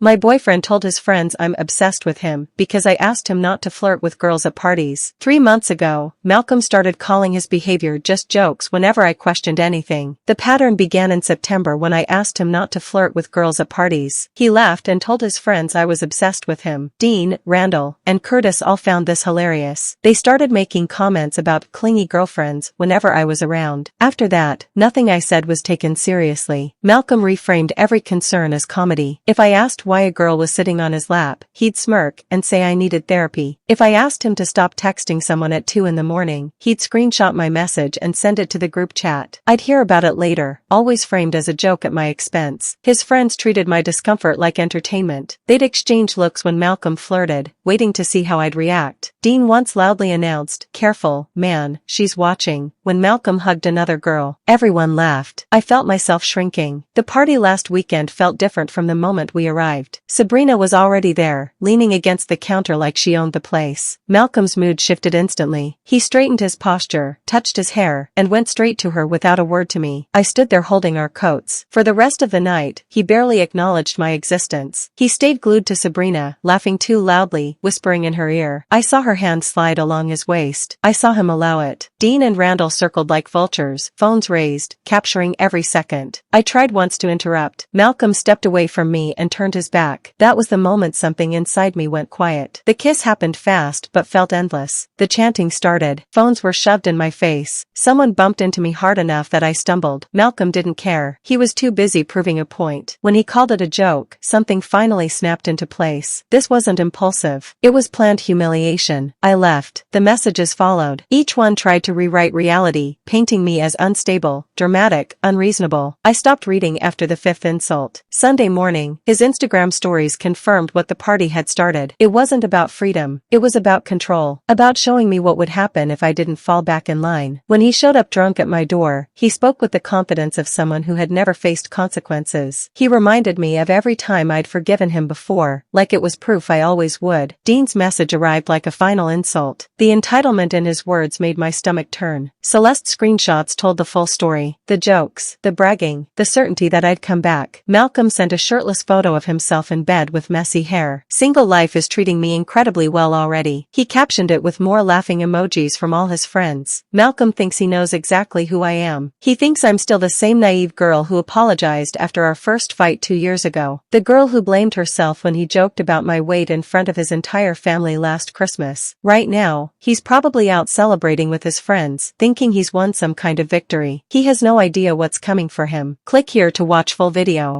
My boyfriend told his friends I'm obsessed with him because I asked him not to flirt with girls at parties. 3 months ago, Malcolm started calling his behavior just jokes whenever I questioned anything. The pattern began in September when I asked him not to flirt with girls at parties. He laughed and told his friends I was obsessed with him. Dean, Randall, and Curtis all found this hilarious. They started making comments about clingy girlfriends whenever I was around. After that, nothing I said was taken seriously. Malcolm reframed every concern as comedy. If I asked why a girl was sitting on his lap, he'd smirk and say I needed therapy. If I asked him to stop texting someone at 2 in the morning, he'd screenshot my message and send it to the group chat. I'd hear about it later, always framed as a joke at my expense. His friends treated my discomfort like entertainment. They'd exchange looks when Malcolm flirted, waiting to see how I'd react. Dean once loudly announced, "Careful, man, she's watching," when Malcolm hugged another girl. Everyone laughed. I felt myself shrinking. The party last weekend felt different from the moment we arrived. Sabrina was already there, leaning against the counter like she owned the place. Malcolm's mood shifted instantly. He straightened his posture, touched his hair, and went straight to her without a word to me. I stood there holding our coats. For the rest of the night, he barely acknowledged my existence. He stayed glued to Sabrina, laughing too loudly, whispering in her ear. I saw her hand slide along his waist. I saw him allow it. Dean and Randall circled like vultures, phones raised, capturing every second. I tried once to interrupt. Malcolm stepped away from me and turned his back. That was the moment something inside me went quiet. The kiss happened fast but felt endless. The chanting started. Phones were shoved in my face. Someone bumped into me hard enough that I stumbled. Malcolm didn't care. He was too busy proving a point. When he called it a joke, something finally snapped into place. This wasn't impulsive. It was planned humiliation. I left. The messages followed. Each one tried to rewrite reality, painting me as unstable, dramatic, unreasonable. I stopped reading after the 5th insult. Sunday morning, his Instagram stories confirmed what the party had started. It wasn't about freedom. It was about control. About showing me what would happen if I didn't fall back in line. When he showed up drunk at my door, he spoke with the confidence of someone who had never faced consequences. He reminded me of every time I'd forgiven him before, like it was proof I always would. Dean's message arrived like a final insult. The entitlement in his words made my stomach turn. Celeste's screenshots told the full story. The jokes, the bragging, the certainty that I'd come back. Malcolm sent a shirtless photo of himself in bed with messy hair. Single life is treating me incredibly well already. He captioned it with more laughing emojis from all his friends. Malcolm thinks he knows exactly who I am. He thinks I'm still the same naive girl who apologized after our first fight 2 years ago. The girl who blamed herself when he joked about my weight in front of his entire family last Christmas. Right now, he's probably out celebrating with his friends, thinking he's won some kind of victory. He has no idea what's coming for him. Click here to watch full video.